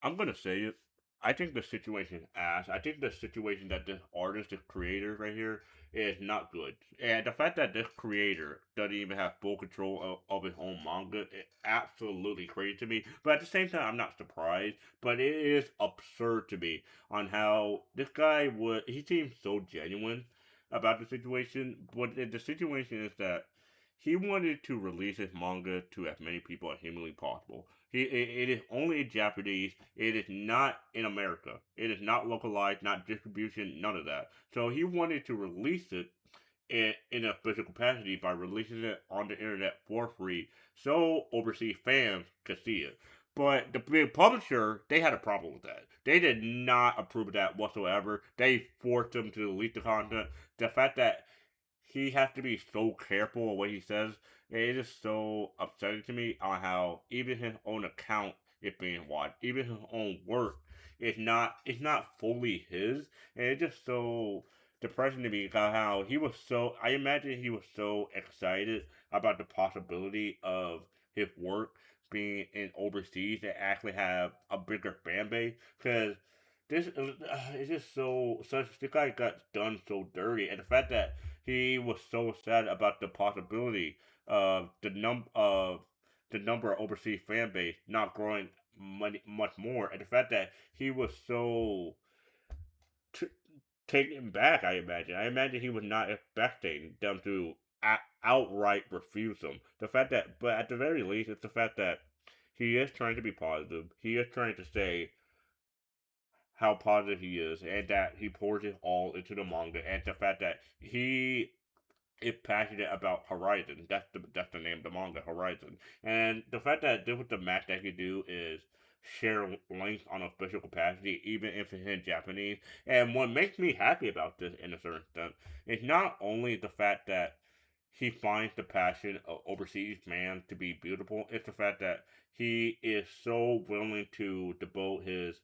I'm gonna say it. I think the situation is ass. I think the situation that this artist, this creator right here, is not good. And the fact that this creator doesn't even have full control of his own manga is absolutely crazy to me. But at the same time, I'm not surprised. But it is absurd to me on how this guy would. He seems so genuine about the situation. But the situation is that he wanted to release his manga to as many people as humanly possible. It is only in Japanese. It is not in America. It is not localized, not distribution, none of that. So he wanted to release it in a physical capacity by releasing it on the internet for free so overseas fans could see it. But the big publisher, they had a problem with that. They did not approve of that whatsoever. They forced him to delete the content. The fact that he has to be so careful of what he says. It is so upsetting to me on how even his own account is being watched, even his own work it's not fully his, and it's just so depressing to me about how he was so. I imagine he was so excited about the possibility of his work being in overseas and actually have a bigger fan base because this is just so such. This guy got done so dirty, and the fact that he was so sad about the possibility of the number of overseas fan base not growing much more, and the fact that he was so t- taken back. I imagine he was not expecting them to outright refuse him. The fact that, but at the very least, it's the fact that he is trying to be positive. He is trying to say how positive he is, and that he pours it all into the manga, and the fact that he is passionate about Horizon. That's the name of the manga, Horizon. And the fact that this was the max that he do is share links on official capacity, even if it's in Japanese. And what makes me happy about this, in a certain sense, is not only the fact that he finds the passion of overseas man to be beautiful. It's the fact that he is so willing to devote his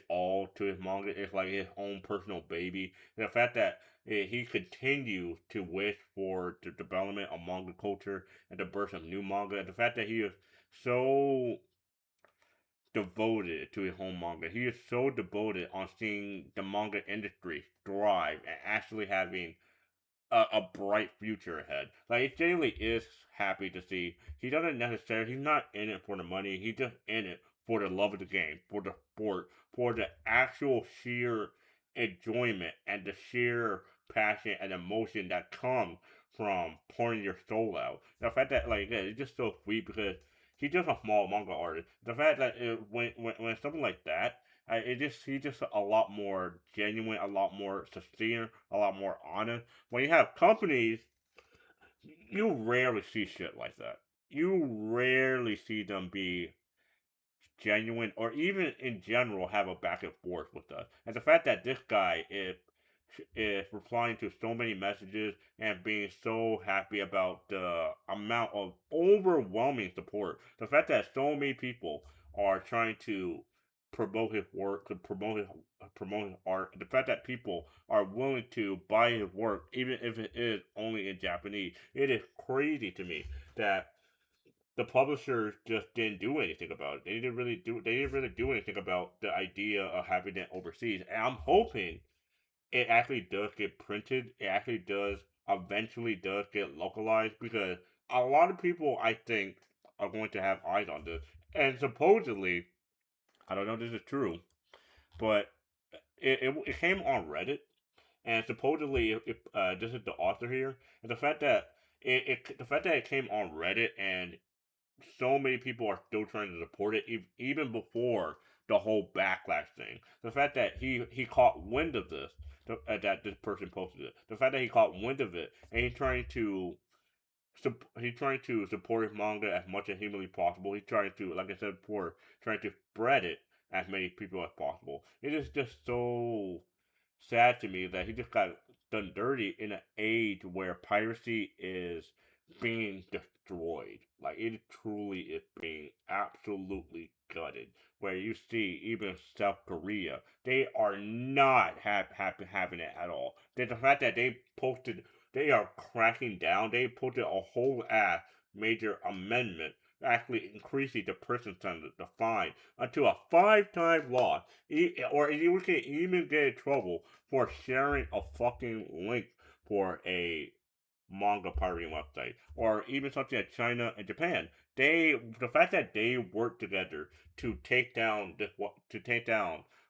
all to his manga. It's like his own personal baby. And the fact that he continues to wish for the development of manga culture and the birth of new manga, and the fact that he is so devoted to his home manga. He is so devoted on seeing the manga industry thrive and actually having a bright future ahead. Like it genuinely is happy to see. He doesn't necessarily. He's not in it for the money. He's just in it for the love of the game, for the sport, for the actual sheer enjoyment and the sheer passion and emotion that comes from pouring your soul out. The fact that like yeah, it's just so sweet because he's just a small manga artist. The fact that when something like that he's just a lot more genuine, a lot more sincere, a lot more honest. When you have companies, you rarely see shit like that. You rarely see them be genuine or even in general have a back and forth with us. And the fact that this guy is replying to so many messages and being so happy about the amount of overwhelming support. The fact that so many people are trying to promote his work, to promote his art. The fact that people are willing to buy his work, even if it is only in Japanese, it is crazy to me that the publishers just didn't do anything about it. They didn't really do anything about the idea of having it overseas. And I'm hoping it actually does get printed. It actually does eventually does get localized because a lot of people I think are going to have eyes on this. And supposedly, I don't know if this is true, but it came on Reddit, and supposedly this is the author here, and the fact that it came on Reddit and so many people are still trying to support it, even before the whole backlash thing. The fact that he caught wind of this, that this person posted it. The fact that he caught wind of it, and he's trying to support his manga as much as humanly possible. He's trying to, like I said before, trying to spread it as many people as possible. It is just so sad to me that he just got done dirty in an age where piracy is being destroyed. Like it truly is being absolutely gutted. Where you see even South Korea, they are not happy having it at all. The fact that they are cracking down. They posted a whole ass major amendment actually increasing the prison sentence, the fine, until a five-time loss, or you can even get in trouble for sharing a fucking link for a manga pirating website, or even something like China and Japan. The fact that they work together to take down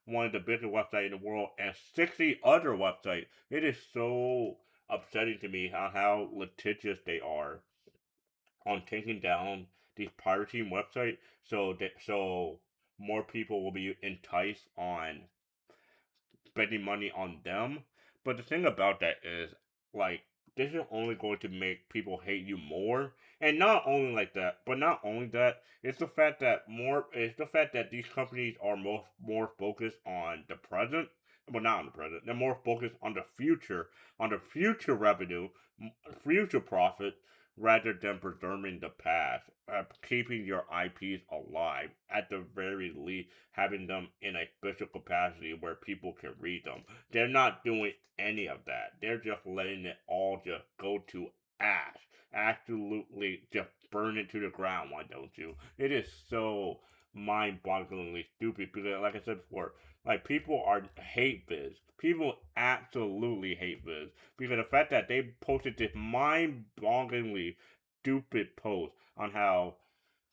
one of the biggest websites in the world and 60 other websites, it is so upsetting to me how litigious they are on taking down these pirating websites, so more people will be enticed on spending money on them. But the thing about that is, like, this is only going to make people hate you more. And not only like that, but not only that, it's the fact that these companies are more focused on the present, well, not on the present. They're more focused on the future revenue, future profit, rather than preserving the past, keeping your IPs alive, at the very least, having them in a physical capacity where people can read them. They're not doing any of that. They're just letting it all just go to ash. Absolutely just burn it to the ground, why don't you? It is so mind-bogglingly stupid because, like I said before, like people are hate Viz. People absolutely hate Viz because the fact that they posted this mind-bogglingly stupid post on how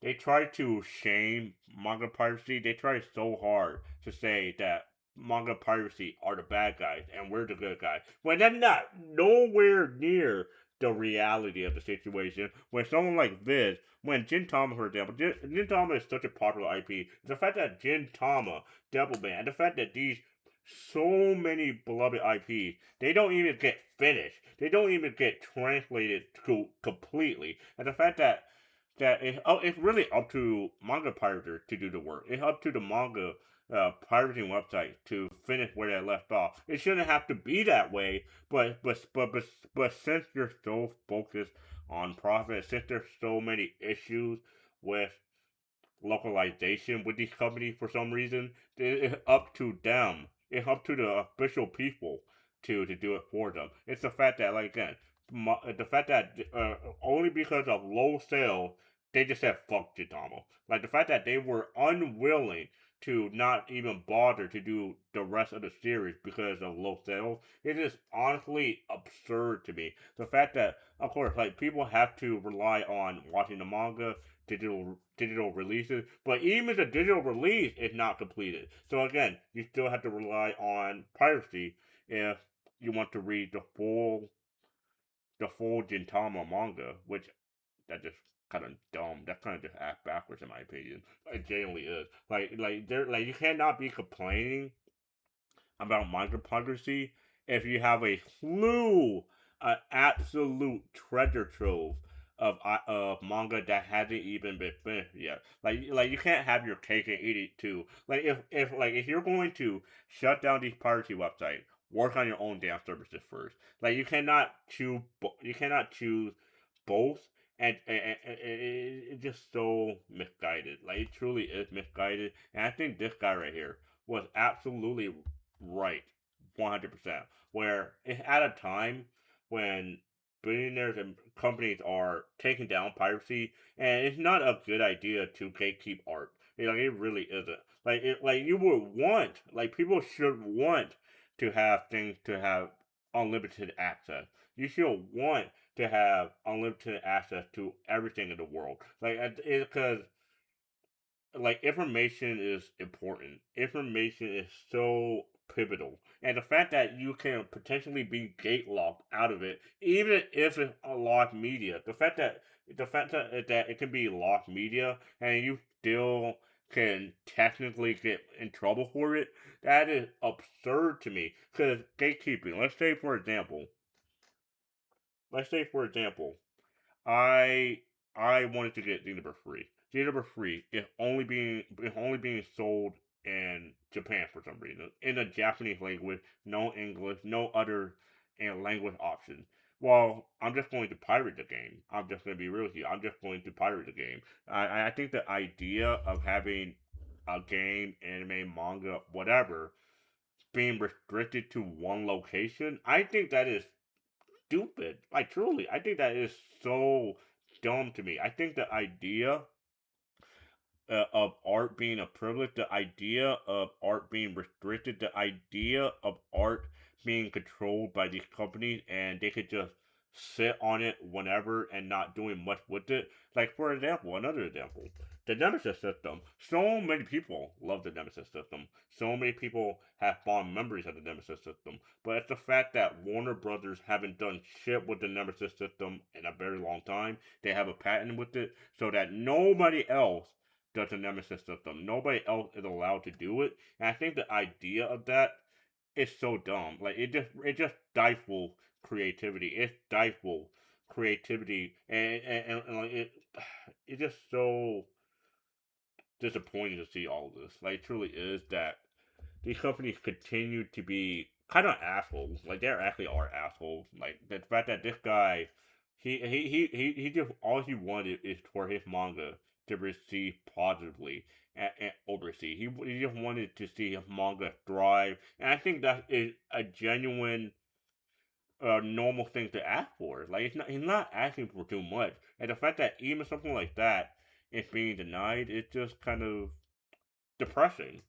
they try to shame manga piracy. They try so hard to say that manga piracy are the bad guys and we're the good guys. When they're not nowhere near the reality of the situation. When someone like Viz, when Jin Tama, for example, Jin Tama is such a popular IP. The fact that Jin Tama, Devilman, and the fact that these so many beloved IPs, they don't even get finished. They don't even get translated to completely. And the fact it's really up to manga pirater to do the work. It's up to the manga pirating website to finish where they left off. It shouldn't have to be that way, but since you're so focused on profit, since there's so many issues with localization with these companies for some reason, it's up to them. It's up to the official people to do it for them. It's the fact that, like, again, the fact that only because of low sales, they just said fuck Jitama. Like the fact that they were unwilling to not even bother to do the rest of the series because of low sales, it is honestly absurd to me. The fact that, of course, like people have to rely on watching the manga, digital releases, but even the digital release is not completed. So again, you still have to rely on piracy if you want to read the full Gintama manga, which that just kind of dumb. That kind of just act backwards in my opinion. It genuinely is. Like you cannot be complaining about manga piracy if you have a slew, an absolute treasure trove of manga that hasn't even been finished yet. Like you can't have your cake and eat it too. Like if you're going to shut down these piracy websites, work on your own damn services first. Like you cannot choose both. And it's just so misguided. Like it truly is misguided. And I think this guy right here was absolutely right, 100%. Where it's at a time when billionaires and companies are taking down piracy, and it's not a good idea to gatekeep art. It really isn't. Like you would want, like people should want to have things to have unlimited access. You should want to have unlimited access to everything in the world. Because information is important. Information is so pivotal, and the fact that you can potentially be gate locked out of it, even if it's a locked media, the fact that it can be locked media and you still can technically get in trouble for it, that is absurd to me. Because gatekeeping, let's say for example, I I wanted to get Xenoverse free. Xenoverse free is only being sold in Japan for some reason in the Japanese language, no English, no other language options. Well, I'm just going to pirate the game. I'm just going to be real with you. I'm just going to pirate the game. I think the idea of having a game, anime, manga, whatever, being restricted to one location, I think that is stupid. Like truly, I think that is so dumb to me. I think the idea. of art being a privilege, the idea of art being restricted, the idea of art being controlled by these companies and they could just sit on it whenever and not doing much with it. Like, for example, another example, the Nemesis system. So many people love the Nemesis system. So many people have fond memories of the Nemesis system. But it's the fact that Warner Brothers haven't done shit with the Nemesis system in a very long time. They have a patent with it so that nobody else does the Nemesis system. Nobody else is allowed to do it. And I think the idea of that is so dumb. Like it just stifles creativity. It stifles creativity, and like it's just so disappointing to see all of this. Like it truly is that these companies continue to be kind of assholes. Like they actually are assholes. Like the fact that this guy, he just all he wanted is for his manga to receive positively and overseas. He just wanted to see his manga thrive, and I think that is a genuine. Normal thing to ask for. Like he's not asking for too much, and the fact that even something like that is being denied, it's just kind of depressing.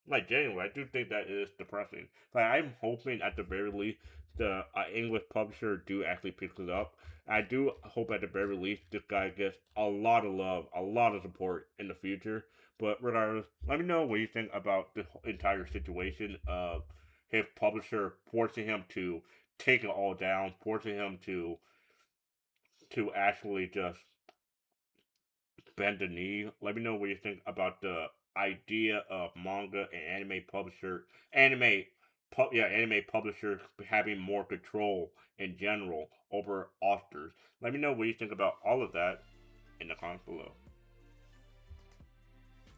Like genuinely, I do think that is depressing. Like I'm hoping at the very least the English publisher do actually pick it up. I do hope at the very least this guy gets a lot of love, a lot of support in the future. But regardless, let me know what you think about the entire situation of his publisher forcing him to take it all down, forcing him to actually just bend the knee. Let me know what you think about the idea of manga and anime publishers having more control in general over authors. Let me know what you think about all of that in the comments below.